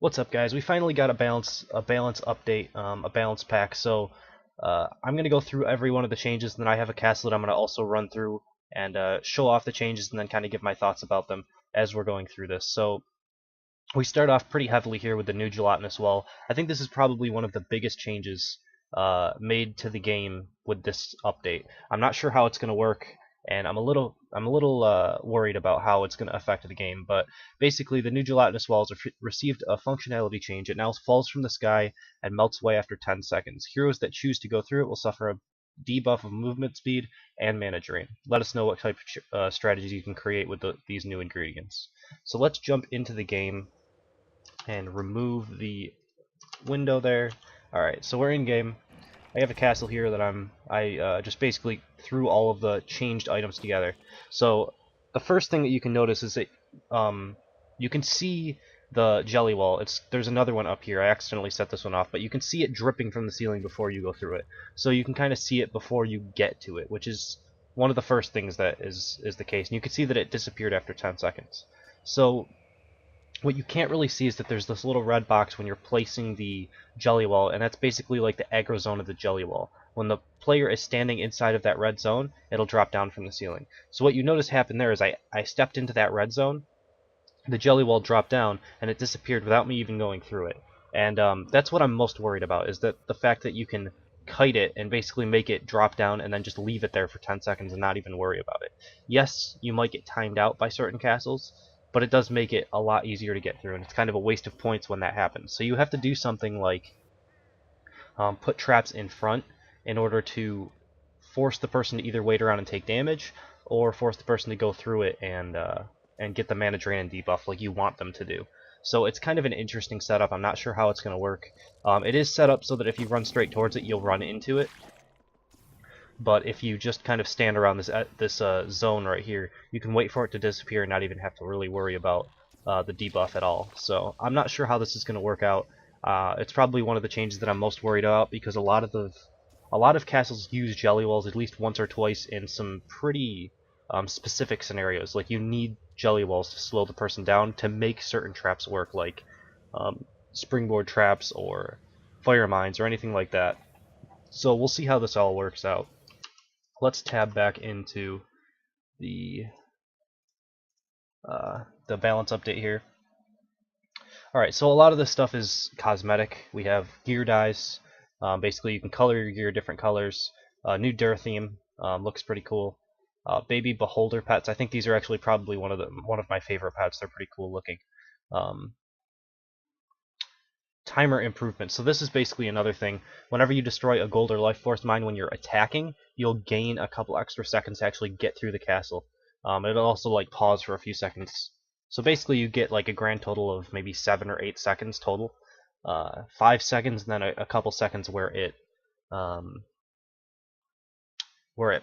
What's up, guys? We finally got a balance update, a balance pack. So I'm gonna go through every one of the changes, and then I have a castle that I'm gonna also run through and show off the changes, and then kind of give my thoughts about them as we're going through this. So we start off pretty heavily here with the new gelatinous wall. I think this is probably one of the biggest changes made to the game with this update. I'm not sure how it's going to work, and I'm a little worried about how it's going to affect the game. But basically, the new gelatinous walls have received a functionality change. It now falls from the sky and melts away after 10 seconds. Heroes that choose to go through it will suffer a debuff of movement speed and mana drain. Let us know what type of strategies you can create with these new ingredients. So let's jump into the game and remove the window there. Alright, so we're in game. I have a castle here that I just basically threw all of the changed items together. So the first thing that you can notice is that you can see the jelly wall. There's another one up here. I accidentally set this one off, but you can see it dripping from the ceiling before you go through it. So you can kind of see it before you get to it, which is one of the first things that is the case. And you can see that it disappeared after 10 seconds. So what you can't really see is that there's this little red box when you're placing the jelly wall, and that's basically like the aggro zone of the jelly wall. When the player is standing inside of that red zone, it'll drop down from the ceiling. So what you notice happened there is I stepped into that red zone, the jelly wall dropped down, and it disappeared without me even going through it. And that's what I'm most worried about, is that the fact that you can kite it and basically make it drop down and then just leave it there for 10 seconds and not even worry about it. Yes, you might get timed out by certain castles, but it does make it a lot easier to get through, and it's kind of a waste of points when that happens. So you have to do something like put traps in front in order to force the person to either wait around and take damage, or force the person to go through it and get the mana drain and debuff like you want them to do. So it's kind of an interesting setup. I'm not sure how it's going to work. It is set up so that if you run straight towards it, you'll run into it. But if you just kind of stand around this zone right here, you can wait for it to disappear and not even have to really worry about the debuff at all. So I'm not sure how this is going to work out. It's probably one of the changes that I'm most worried about, because a lot of castles use jelly walls at least once or twice in some pretty specific scenarios. Like, you need jelly walls to slow the person down to make certain traps work, like springboard traps or fire mines or anything like that. So we'll see how this all works out. Let's tab back into the balance update here. Alright, so a lot of this stuff is cosmetic. We have gear dyes. Basically, you can color your gear different colors. New Dur theme looks pretty cool. Baby beholder pets. I think these are actually probably one of my favorite pets. They're pretty cool looking. Timer improvement. So this is basically another thing. Whenever you destroy a gold or life force mine when you're attacking, you'll gain a couple extra seconds to actually get through the castle. It'll also like pause for a few seconds. So basically you get like a grand total of maybe 7 or 8 seconds total. 5 seconds and then a couple seconds where it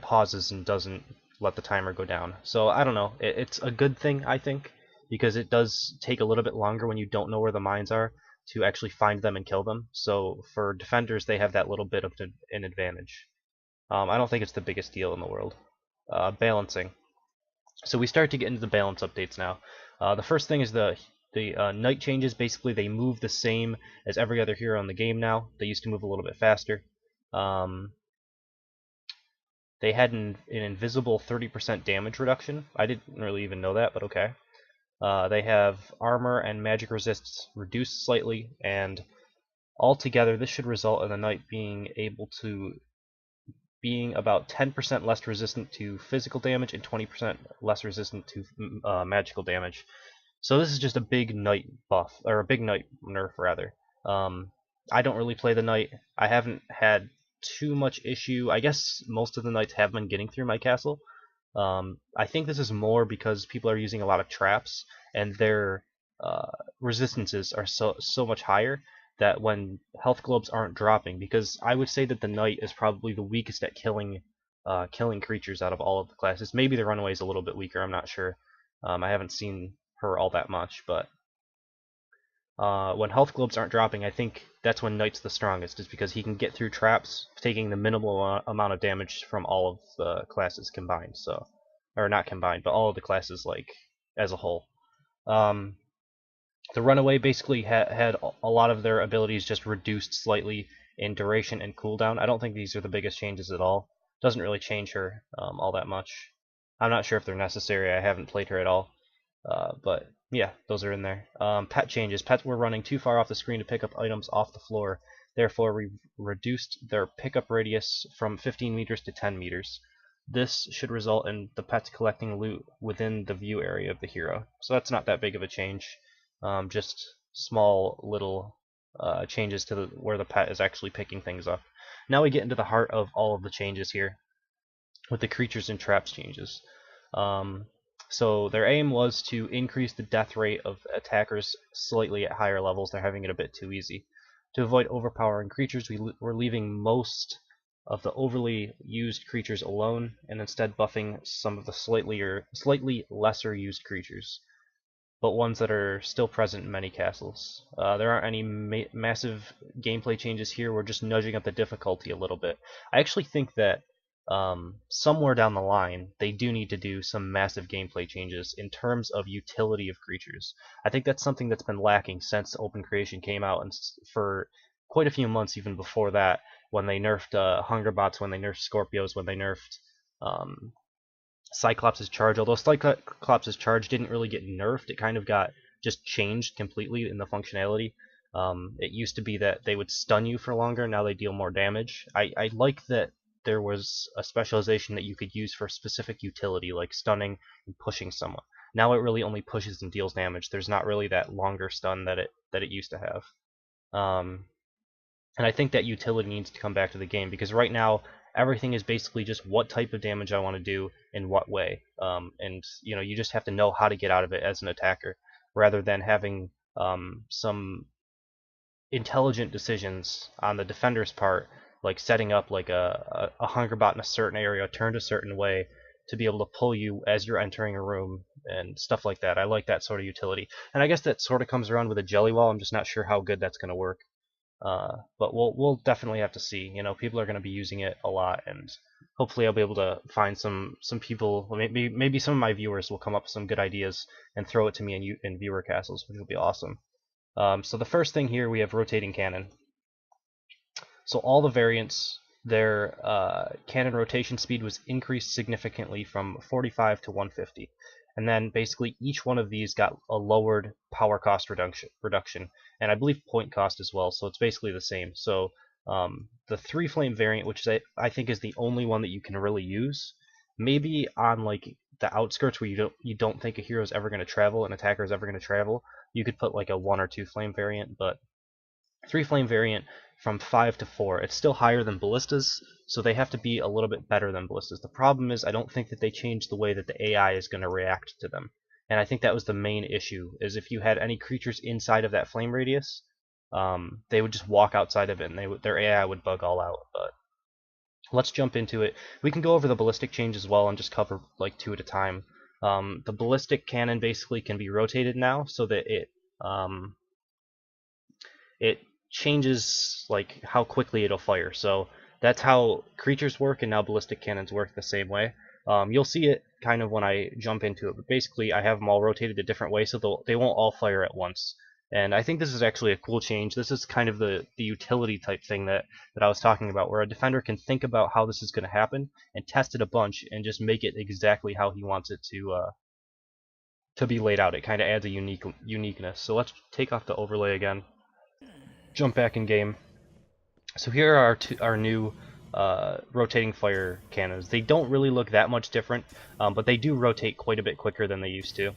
pauses and doesn't let the timer go down. So I don't know. It's a good thing, I think, because it does take a little bit longer when you don't know where the mines are to actually find them and kill them. So for defenders, they have that little bit of an advantage. I don't think it's the biggest deal in the world. Balancing. So we start to get into the balance updates now. The first thing is the night changes. Basically, they move the same as every other hero in the game now. They used to move a little bit faster. They had an invisible 30% damage reduction. I didn't really even know that, but okay. They have armor and magic resists reduced slightly, and altogether this should result in the knight being about 10% less resistant to physical damage and 20% less resistant to magical damage. So this is just a big knight buff, or a big knight nerf rather. I don't really play the knight. I haven't had too much issue. I guess most of the knights have been getting through my castle. I think this is more because people are using a lot of traps, and their resistances are so much higher that when health globes aren't dropping, because I would say that the knight is probably the weakest at killing creatures out of all of the classes. Maybe the runaway is a little bit weaker, I'm not sure. I haven't seen her all that much, but when health globes aren't dropping, I think that's when knight's the strongest, is because he can get through traps, taking the minimal amount of damage from all of the classes combined. So, or not combined, but all of the classes like as a whole. The Runaway basically had a lot of their abilities just reduced slightly in duration and cooldown. I don't think these are the biggest changes at all. Doesn't really change her all that much. I'm not sure if they're necessary. I haven't played her at all. But yeah, those are in there. Pet changes. Pets were running too far off the screen to pick up items off the floor. Therefore, we reduced their pickup radius from 15 meters to 10 meters. This should result in the pets collecting loot within the view area of the hero. So that's not that big of a change. Just small little changes to where the pet is actually picking things up. Now we get into the heart of all of the changes here, with the creatures and traps changes. So their aim was to increase the death rate of attackers slightly at higher levels. They're having it a bit too easy. To avoid overpowering creatures, we're leaving most of the overly used creatures alone, and instead buffing some of the slightly lesser used creatures, but ones that are still present in many castles. There aren't any massive gameplay changes here. We're just nudging up the difficulty a little bit. I actually think that somewhere down the line, they do need to do some massive gameplay changes in terms of utility of creatures. I think that's something that's been lacking since Open Creation came out, and for quite a few months even before that, when they nerfed Hungerbots, when they nerfed Scorpios, when they nerfed Cyclops' charge. Although Cyclops' charge didn't really get nerfed, it kind of got just changed completely in the functionality. It used to be that they would stun you for longer, now they deal more damage. I like that there was a specialization that you could use for specific utility, like stunning and pushing someone. Now it really only pushes and deals damage. There's not really that longer stun that it used to have. And I think that utility needs to come back to the game, because right now everything is basically just what type of damage I want to do in what way. And you just have to know how to get out of it as an attacker, rather than having some intelligent decisions on the defender's part, like setting up like a Hungerbot in a certain area, turned a certain way to be able to pull you as you're entering a room and stuff like that. I like that sort of utility, and I guess that sort of comes around with a jelly wall. I'm just not sure how good that's going to work. But we'll definitely have to see. People are going to be using it a lot, and hopefully I'll be able to find some people. Maybe some of my viewers will come up with some good ideas and throw it to me in viewer castles, which will be awesome. So the first thing here, we have rotating cannon. So all the variants, their cannon rotation speed was increased significantly from 45 to 150. And then basically each one of these got a lowered power cost reduction, and I believe point cost as well, so it's basically the same. So the 3-flame variant, which I think is the only one that you can really use, maybe on like the outskirts where you don't think a hero is ever going to travel, an attacker is ever going to travel, you could put like a 1 or 2 flame variant. But 3-flame variant from 5 to 4, it's still higher than ballistas, so they have to be a little bit better than ballistas. The problem is I don't think that they changed the way that the AI is going to react to them, and I think that was the main issue, is if you had any creatures inside of that flame radius, they would just walk outside of it, and their AI would bug all out. But let's jump into it. We can go over the ballistic change as well and just cover like 2 at a time. The ballistic cannon basically can be rotated now, so that it changes like how quickly it'll fire. So that's how creatures work, and now ballistic cannons work the same way. You'll see it kind of when I jump into it, but basically I have them all rotated a different way, so they won't all fire at once. And I think this is actually a cool change. This is kind of the utility type thing that I was talking about, where a defender can think about how this is going to happen and test it a bunch and just make it exactly how he wants it to be laid out. It kind of adds a uniqueness. So let's take off the overlay again. Jump back in game. So here are our new rotating fire cannons. They don't really look that much different, but they do rotate quite a bit quicker than they used to.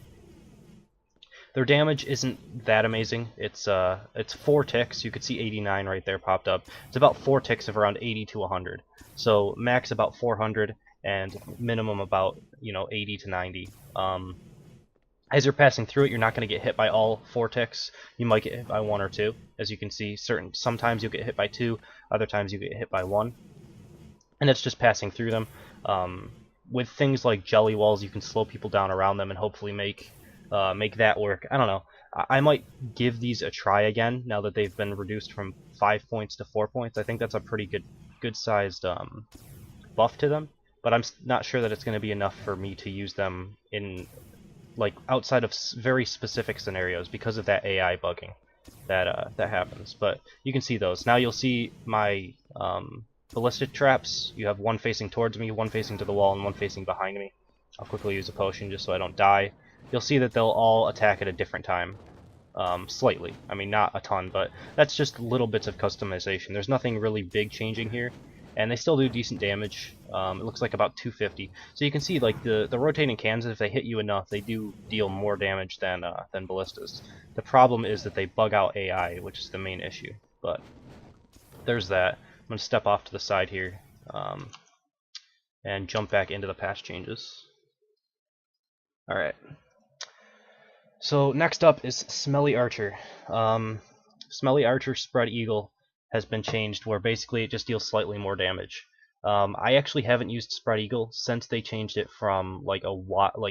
Their damage isn't that amazing. It's 4 ticks. You could see 89 right there popped up. It's about 4 ticks of around 80 to 100. So max about 400 and minimum about 80 to 90. As you're passing through it, you're not going to get hit by all 4 ticks. You might get hit by 1 or 2. As you can see, sometimes you'll get hit by 2, other times you get hit by 1. And it's just passing through them. With things like jelly walls, you can slow people down around them and hopefully make that work. I don't know. I might give these a try again now that they've been reduced from 5 points to 4 points. I think that's a pretty good sized buff to them, but I'm not sure that it's going to be enough for me to use them in like outside of very specific scenarios because of that AI bugging that happens. But you can see those. Now you'll see my ballistic traps. You have one facing towards me, one facing to the wall, and one facing behind me. I'll quickly use a potion just so I don't die. You'll see that they'll all attack at a different time. Slightly. I mean, not a ton, but that's just little bits of customization. There's nothing really big changing here, and they still do decent damage. It looks like about 250. So you can see, like, the rotating cans, if they hit you enough, they do deal more damage than ballistas. The problem is that they bug out AI, which is the main issue. But there's that. I'm going to step off to the side here and jump back into the patch changes. Alright. So next up is Smelly Archer. Smelly Archer Spread Eagle has been changed where basically it just deals slightly more damage. I actually haven't used Spread Eagle since they changed it from like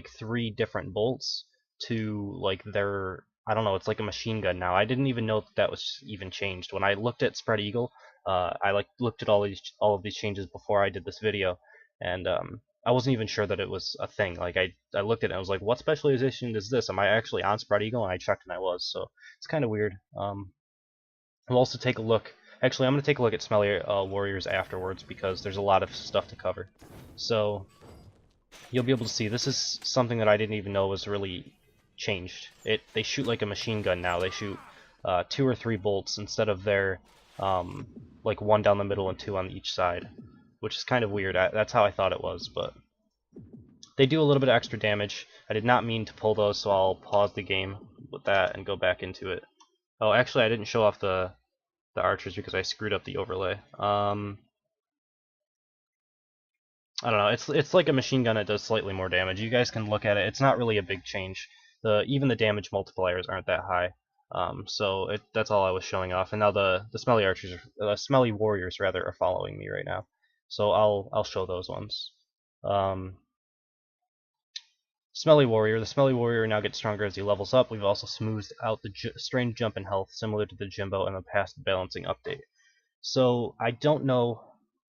3 different bolts to like their, I don't know, it's like a machine gun now. I didn't even know that was even changed. When I looked at Spread Eagle, I looked at all of these changes before I did this video, and I wasn't even sure that it was a thing. Like I looked at it and I was like, what specialization is this? Am I actually on Spread Eagle? And I checked and I was, so it's kind of weird. We'll also take a look. Actually, I'm going to take a look at Smelly Warriors afterwards because there's a lot of stuff to cover. So you'll be able to see this is something that I didn't even know was really changed. They shoot like a machine gun now. They shoot 2 or 3 bolts instead of their like 1 down the middle and 2 on each side, which is kind of weird. That's how I thought it was, but they do a little bit of extra damage. I did not mean to pull those, so I'll pause the game with that and go back into it. Oh, actually, I didn't show off the archers because I screwed up the overlay. I don't know. It's like a machine gun that does slightly more damage. You guys can look at it. It's not really a big change. Even the damage multipliers aren't that high. So that's all I was showing off. And now the Smelly Archers, Smelly Warriors rather, are following me right now. So I'll show those ones. Smelly Warrior. The Smelly Warrior now gets stronger as he levels up. We've also smoothed out the strange jump in health, similar to the Jimbo in the past balancing update. So I don't know.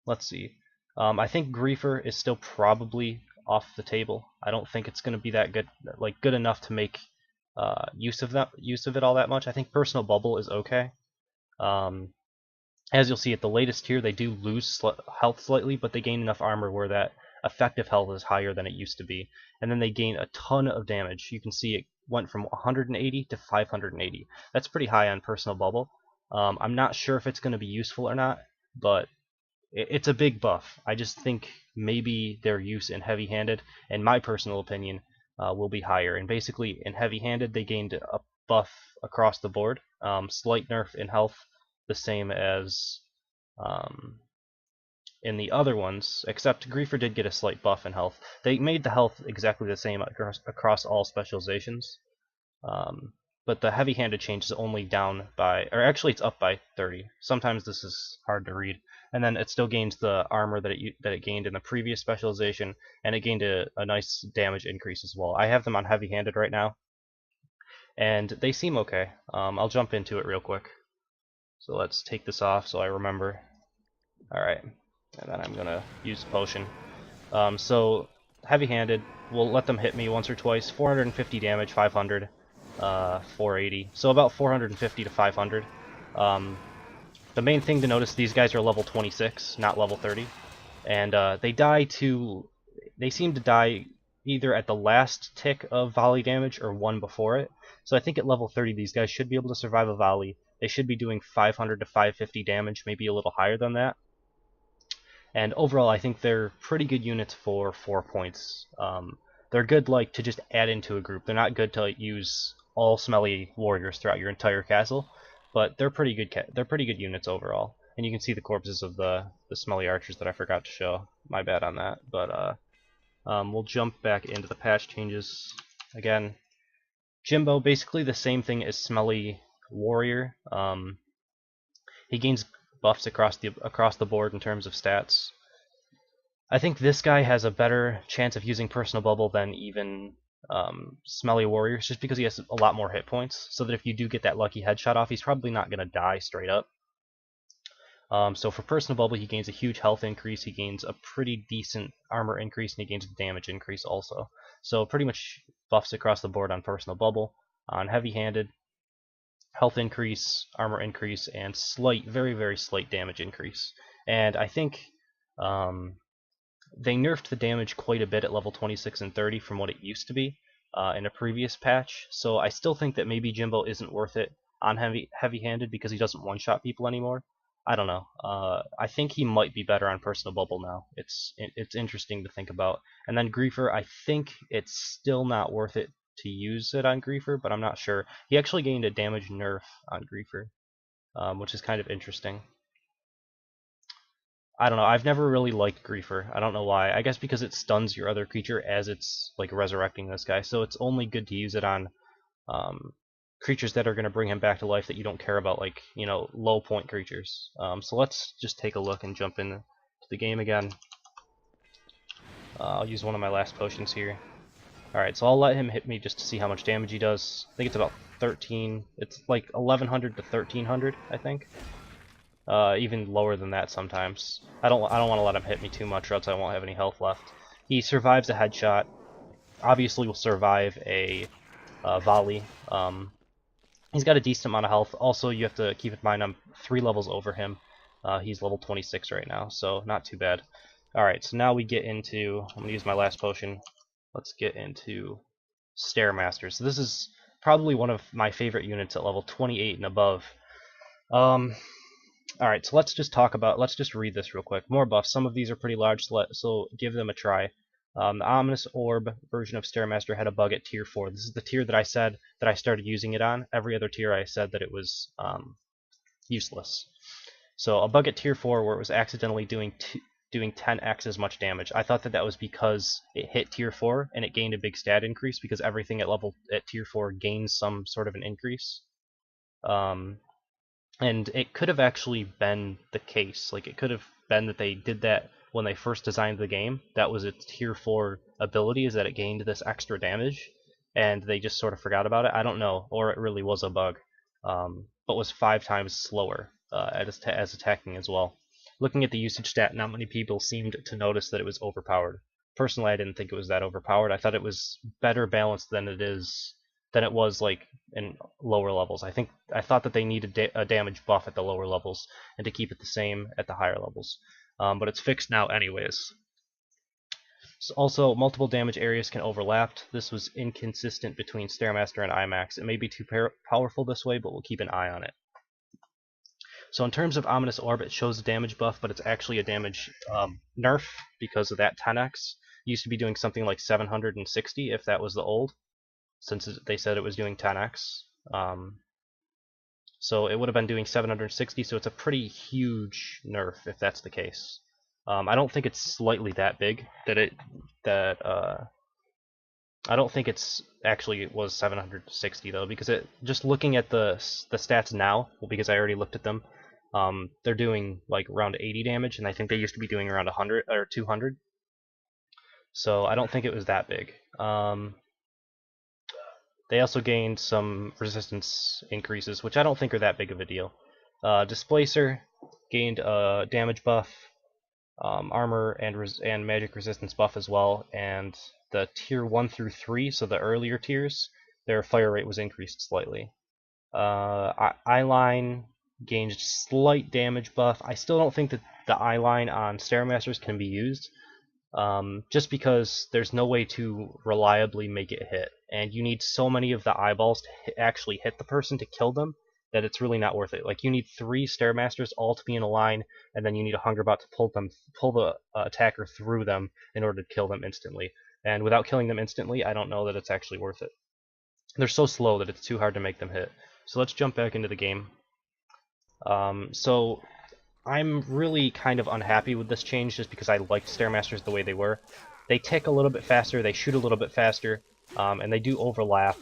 Let's see. I think Griefer is still probably off the table. I don't think it's going to be that good, like good enough to make use of it all that much. I think Personal Bubble is okay. As you'll see at the latest tier, they do lose health slightly, but they gain enough armor where that effective health is higher than it used to be. And then they gain a ton of damage. You can see it went from 180 to 580. That's pretty high on Personal Bubble. I'm not sure if it's going to be useful or not, but it's a big buff. I just think maybe their use in heavy-handed, in my personal opinion, will be higher. And basically, in heavy-handed, they gained a buff across the board. Slight nerf in health, the same as in the other ones, except Griefer did get a slight buff in health. They made the health exactly the same across all specializations. But the heavy-handed change is only down by, or actually it's up by 30. Sometimes this is hard to read. And then it still gains the armor that it gained in the previous specialization, and it gained a nice damage increase as well. I have them on heavy-handed right now, and they seem okay. I'll jump into it real quick. So let's take this off so I remember. Alright, and then I'm going to use a potion. So heavy-handed, we'll let them hit me once or twice. 450 damage, 500. 480, so about 450 to 500. The main thing to notice, these guys are level 26, not level 30, and they seem to die either at the last tick of volley damage or one before it. So I think at level 30 these guys should be able to survive a volley. They should be doing 500 to 550 damage, maybe a little higher than that. And overall I think they're pretty good units for 4 points. They're good like to just add into a group. They're not good to like, use all Smelly Warriors throughout your entire castle, but they're pretty good. They're pretty good units overall. And you can see the corpses of the Smelly Archers that I forgot to show. My bad on that. But we'll jump back into the patch changes again. Jimbo, basically the same thing as Smelly Warrior. He gains buffs across the board in terms of stats. I think this guy has a better chance of using Personal Bubble than even Smelly Warriors, just because he has a lot more hit points, so that if you do get that lucky headshot off, he's probably not going to die straight up. So for personal bubble, he gains a huge health increase, he gains a pretty decent armor increase, and he gains a damage increase also. So pretty much buffs across the board on personal bubble. On heavy-handed, health increase, armor increase, and slight, very, very slight damage increase. And I think they nerfed the damage quite a bit at level 26 and 30 from what it used to be in a previous patch. So I still think that maybe Jimbo isn't worth it on heavy-handed because he doesn't one-shot people anymore. I don't know. I think he might be better on personal bubble now. It's interesting to think about. And then Griefer, I think it's still not worth it to use it on Griefer, but I'm not sure. He actually gained a damage nerf on Griefer, which is kind of interesting. I don't know. I've never really liked Griefer. I don't know why. I guess because it stuns your other creature as it's like resurrecting this guy. So it's only good to use it on creatures that are going to bring him back to life that you don't care about, like, you know, low point creatures. So let's just take a look and jump into the game again. I'll use one of my last potions here. Alright, so I'll let him hit me just to see how much damage he does. I think it's about 13. It's like 1100 to 1300, I think. Even lower than that sometimes. I don't want to let him hit me too much, or else I won't have any health left. He survives a headshot. Obviously, will survive a volley. He's got a decent amount of health. Also, you have to keep in mind I'm 3 levels over him. He's level 26 right now, so not too bad. Alright, so now we get into... I'm going to use my last potion. Let's get into Stairmasters. So this is probably one of my favorite units at level 28 and above. Alright, so let's just read this real quick. More buffs. Some of these are pretty large, so give them a try. The Ominous Orb version of Stairmaster had a bug at tier 4. This is the tier that I said that I started using it on. Every other tier I said that it was useless. So a bug at tier 4 where it was accidentally doing 10x as much damage. I thought that was because it hit tier 4 and it gained a big stat increase because everything at tier 4 gains some sort of an increase. And it could have actually been the case. Like, it could have been that they did that when they first designed the game. That was its tier 4 ability, is that it gained this extra damage, and they just sort of forgot about it. I don't know, or it really was a bug, but was 5 times slower as attacking as well. Looking at the usage stat, not many people seemed to notice that it was overpowered. Personally, I didn't think it was that overpowered. I thought it was better balanced than it was like in lower levels. I thought that they needed a damage buff at the lower levels and to keep it the same at the higher levels. But it's fixed now anyways. So also, multiple damage areas can overlap. This was inconsistent between Stairmaster and Imax. It may be too powerful this way, but we'll keep an eye on it. So in terms of Ominous Orb, it shows a damage buff, but it's actually a damage nerf because of that 10x. It used to be doing something like 760 if that was the old, since they said it was doing 10x. So it would have been doing 760, so it's a pretty huge nerf if that's the case. I don't think it's slightly that big I don't think it's actually was 760 though, because just looking at the stats now, well, because I already looked at them, they're doing like around 80 damage, and I think they used to be doing around 100 or 200. So I don't think it was that big. They also gained some resistance increases, which I don't think are that big of a deal. Displacer gained a damage buff, armor and magic resistance buff as well, and the tier 1 through 3, so the earlier tiers, their fire rate was increased slightly. Eyeline gained slight damage buff. I still don't think that the eyeline on Stairmasters can be used, just because there's no way to reliably make it hit, and you need so many of the eyeballs to actually hit the person to kill them that it's really not worth it. Like, you need 3 Stairmasters all to be in a line, and then you need a Hungerbot to pull the attacker through them in order to kill them instantly. And without killing them instantly, I don't know that it's actually worth it. They're so slow that it's too hard to make them hit. So let's jump back into the game. So I'm really kind of unhappy with this change just because I liked Stairmasters the way they were. They tick a little bit faster, they shoot a little bit faster, and they do overlap,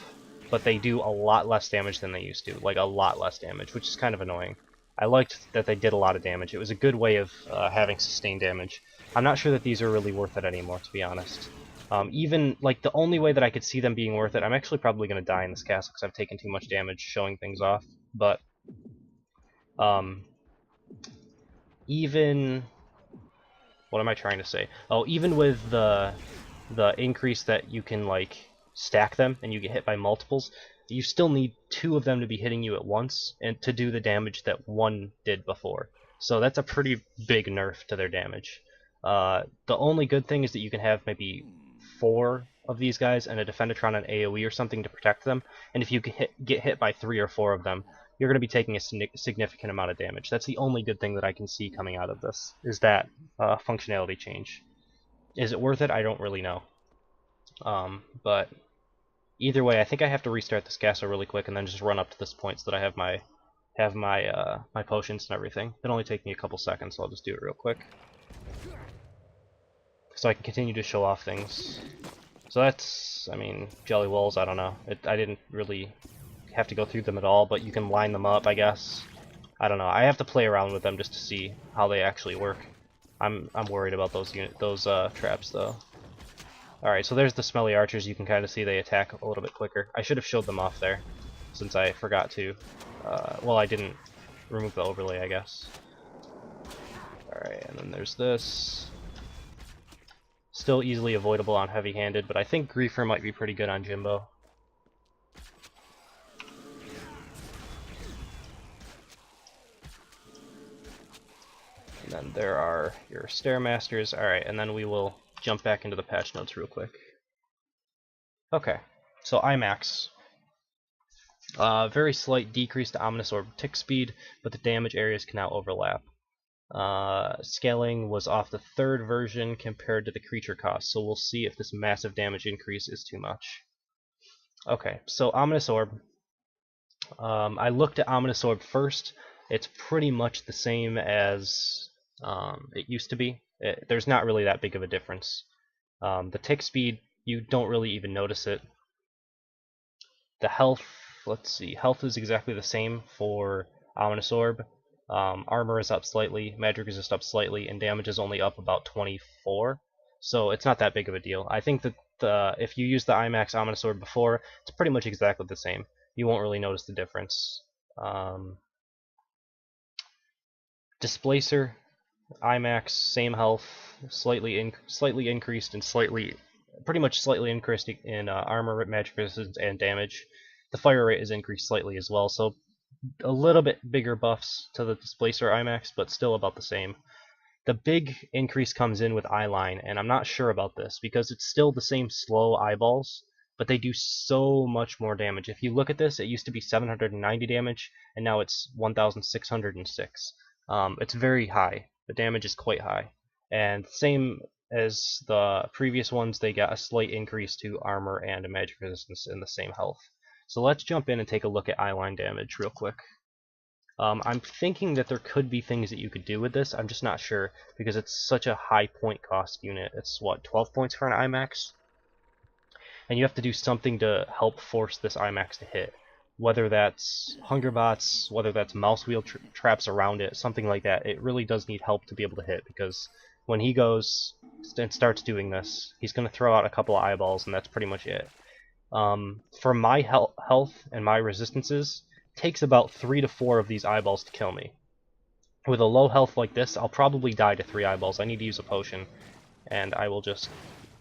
but they do a lot less damage than they used to, like a lot less damage, which is kind of annoying. I liked that they did a lot of damage. It was a good way of having sustained damage. I'm not sure that these are really worth it anymore, to be honest. Even, like, the only way that I could see them being worth it, I'm actually probably going to die in this castle because I've taken too much damage showing things off, but even what am I trying to say? Oh, even with the increase that you can like stack them and you get hit by multiples, you still need two of them to be hitting you at once and to do the damage that one did before. So that's a pretty big nerf to their damage. The only good thing is that you can have maybe 4 of these guys and a Defendatron on AoE or something to protect them, and if you get hit by 3 or 4 of them, you're going to be taking a significant amount of damage. That's the only good thing that I can see coming out of this, is that functionality change. Is it worth it? I don't really know. But either way, I think I have to restart this castle really quick and then just run up to this point so that I have my potions and everything. It'll only take me a couple seconds, so I'll just do it real quick, so I can continue to show off things. So that's, I mean, jelly walls, I don't know. I didn't really have to go through them at all, but you can line them up, I guess. I don't know. I have to play around with them just to see how they actually work. I'm worried about those traps though. Alright, so there's the smelly archers. You can kind of see they attack a little bit quicker. I should have showed them off there, since I forgot to. Well, I didn't remove the overlay, I guess. Alright, and then there's this. Still easily avoidable on heavy-handed, but I think Griefer might be pretty good on Jimbo. And then there are your Stairmasters. Alright, and then we will jump back into the patch notes real quick. Okay, so Imax. Very slight decrease to Ominous Orb tick speed, but the damage areas can now overlap. Scaling was off the 3rd version compared to the creature cost, so we'll see if this massive damage increase is too much. Okay, so Ominous Orb. I looked at Ominous Orb first. It's pretty much the same as it used to be. There's not really that big of a difference. The tick speed, you don't really even notice it. The health, let's see, health is exactly the same for Ominous Orb. Armor is up slightly, magic resist up slightly, and damage is only up about 24. So it's not that big of a deal. I think that if you use the Imax Ominous Orb before, it's pretty much exactly the same. You won't really notice the difference. Displacer, Imax, same health, slightly increased and pretty much slightly increased in armor, magic resistance, and damage. The fire rate is increased slightly as well, so a little bit bigger buffs to the Displacer Imax, but still about the same. The big increase comes in with eyeline, and I'm not sure about this because it's still the same slow eyeballs, but they do so much more damage. If you look at this, it used to be 790 damage, and now it's 1,606. It's very high. The damage is quite high. And same as the previous ones, they got a slight increase to armor and magic resistance in the same health. So let's jump in and take a look at eyeline damage real quick. I'm thinking that there could be things that you could do with this. I'm just not sure because it's such a high point cost unit. It's what, 12 points for an Imax? And you have to do something to help force this Imax to hit. Whether that's hunger bots, whether that's mouse wheel traps around it, something like that. It really does need help to be able to hit because when he goes and starts doing this, he's going to throw out a couple of eyeballs and that's pretty much it. For my health and my resistances, it takes about 3 to 4 of these eyeballs to kill me. With a low health like this, I'll probably die to 3 eyeballs. I need to use a potion, and I will just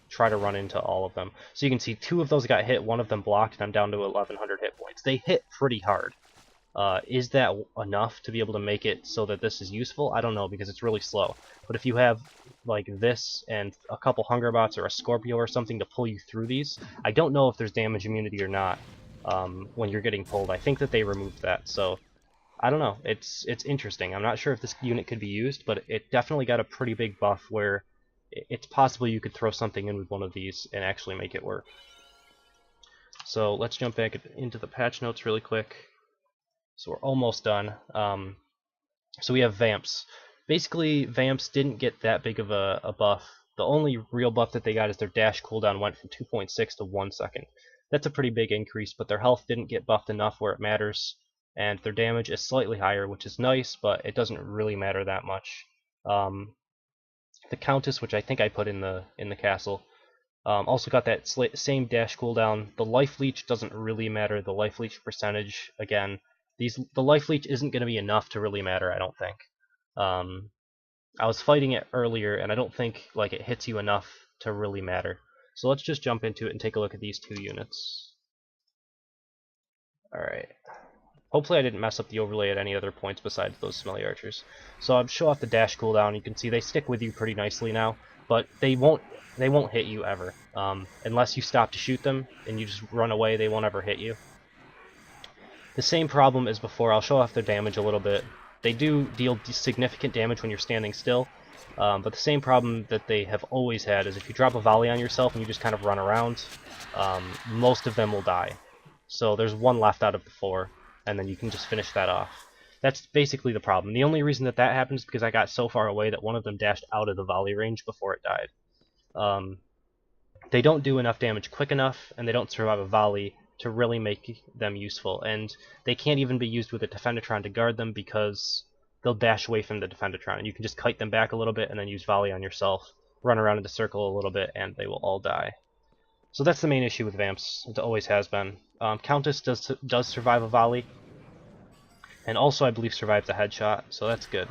try to run into all of them. So you can see 2 of those got hit, 1 of them blocked, and I'm down to 1,100 hit points. They hit pretty hard. Is that enough to be able to make it so that this is useful? I don't know, because it's really slow. But if you have like this and a couple hunger bots or a Scorpio or something to pull you through these, I don't know if there's damage immunity or not when you're getting pulled. I think that they removed that, so I don't know. It's interesting. I'm not sure if this unit could be used, but it definitely got a pretty big buff where it's possible you could throw something in with one of these and actually make it work. So let's jump back into the patch notes really quick. So we're almost done. So we have Vamps. Basically, Vamps didn't get that big of a buff. The only real buff that they got is their dash cooldown went from 2.6 to 1 second. That's a pretty big increase, but their health didn't get buffed enough where it matters. And their damage is slightly higher, which is nice, but it doesn't really matter that much. The Countess, which I think I put in the castle, also got that same dash cooldown. The life leech doesn't really matter. The life leech percentage, again, the life leech isn't going to be enough to really matter, I don't think. I was fighting it earlier, and I don't think like it hits you enough to really matter. So let's just jump into it and take a look at these two units. Alright. Hopefully I didn't mess up the overlay at any other points besides those smelly archers. So I'll show off the dash cooldown. You can see they stick with you pretty nicely now, but they won't hit you ever. Unless you stop to shoot them and you just run away, they won't ever hit you. The same problem as before. I'll show off their damage a little bit. They do deal significant damage when you're standing still, but the same problem that they have always had is if you drop a volley on yourself and you just kind of run around, most of them will die. So there's one left out of the 4, and then you can just finish that off. That's basically the problem. The only reason that that happens is because I got so far away that one of them dashed out of the volley range before it died. They don't do enough damage quick enough, and they don't survive a volley to really make them useful. And they can't even be used with a Defendatron to guard them because they'll dash away from the Defendatron, and you can just kite them back a little bit and then use volley on yourself, run around in the circle a little bit, and they will all die. So that's the main issue with Vamps. It always has been. Countess does survive a volley, and also I believe survives a headshot, so that's good.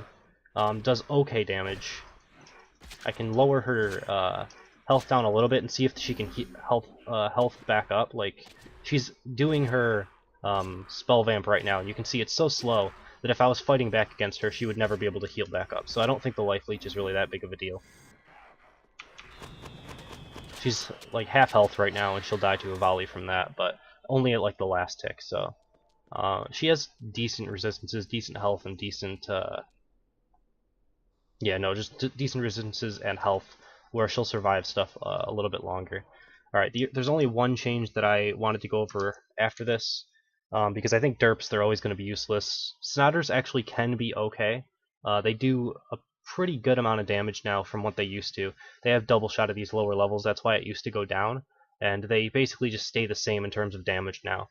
Does okay damage. I can lower her health down a little bit and see if she can keep health back up. Like, she's doing her spell vamp right now, and you can see it's so slow that if I was fighting back against her, she would never be able to heal back up. So I don't think the life leech is really that big of a deal. She's like half health right now, and she'll die to a volley from that, but only at like the last tick. So she has decent resistances, decent health, and decent just decent resistances and health, where she'll survive stuff a little bit longer. Alright, there's only one change that I wanted to go over after this, because I think derps, they're always going to be useless. Snouters actually can be okay. They do a pretty good amount of damage now from what they used to. They have double shot at these lower levels, that's why it used to go down, and they basically just stay the same in terms of damage now.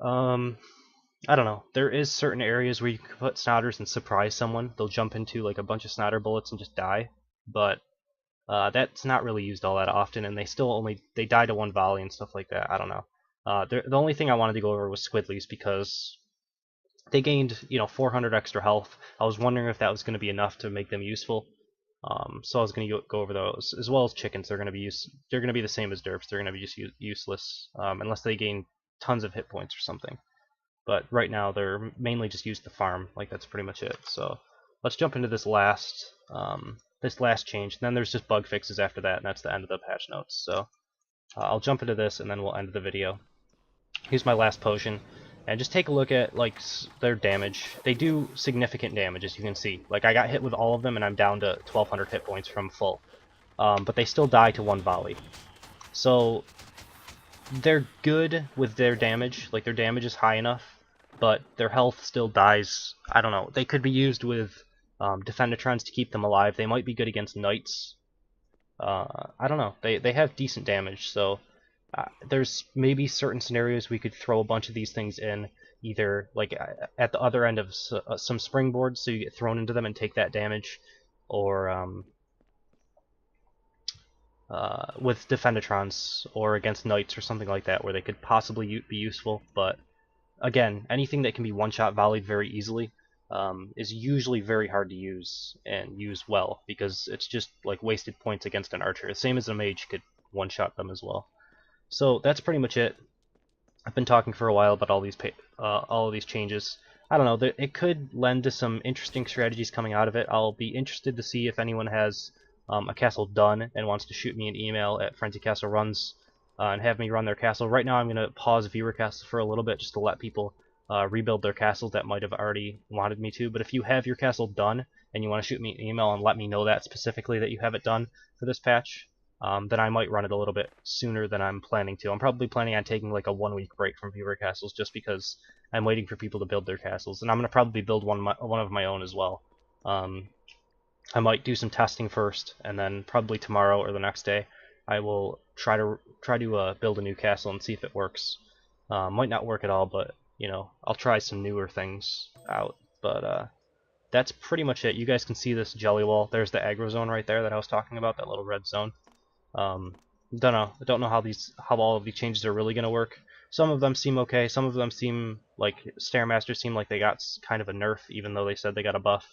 I don't know. There is certain areas where you can put Snouters and surprise someone. They'll jump into like a bunch of Snouter bullets and just die, but that's not really used all that often, and they die to one volley and stuff like that. I don't know. The only thing I wanted to go over was Squidlies because they gained 400 extra health. I was wondering if that was going to be enough to make them useful. So I was going to go over those, as well as chickens. They're going to be the same as derps. They're going to be just useless unless they gain tons of hit points or something. But right now they're mainly just used to farm. Like, that's pretty much it. So let's jump into this last change. And then there's just bug fixes after that, and that's the end of the patch notes. So I'll jump into this, and then we'll end the video. Here's my last potion, and just take a look at like their damage. They do significant damage, as you can see. Like, I got hit with all of them, and I'm down to 1,200 hit points from full. But they still die to one volley. So they're good with their damage. Like, their damage is high enough, but their health still dies. I don't know. They could be used with Defendatrons to keep them alive. They might be good against Knights. I don't know. They have decent damage, so there's maybe certain scenarios we could throw a bunch of these things in, either like at the other end of some springboards, so you get thrown into them and take that damage, or with Defendatrons, or against Knights or something like that, where they could possibly be useful. But again, anything that can be one-shot volleyed very easily is usually very hard to use, and use well, because it's just like wasted points against an archer. Same as a mage could one-shot them as well. So that's pretty much it. I've been talking for a while about all of these changes. I don't know, it could lend to some interesting strategies coming out of it. I'll be interested to see if anyone has a castle done and wants to shoot me an email at frenzycastleruns and have me run their castle. Right now I'm going to pause viewer castles for a little bit just to let people rebuild their castles that might have already wanted me to. But if you have your castle done and you want to shoot me an email and let me know that specifically that you have it done for this patch, then I might run it a little bit sooner than I'm planning to. I'm probably planning on taking like a 1-week break from viewer castles just because I'm waiting for people to build their castles, and I'm going to probably build one of my own as well. I might do some testing first, and then probably tomorrow or the next day I will try to build a new castle and see if it works. Might not work at all, but I'll try some newer things out. But that's pretty much it. You guys can see this jelly wall. There's the aggro zone right there that I was talking about, that little red zone. Don't know. I don't know how all of these changes are really going to work. Some of them seem okay. Some of them seem like Stairmasters seem like they got kind of a nerf, even though they said they got a buff.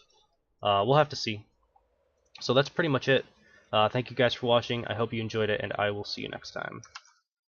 We'll have to see. So that's pretty much it. Thank you guys for watching. I hope you enjoyed it, and I will see you next time.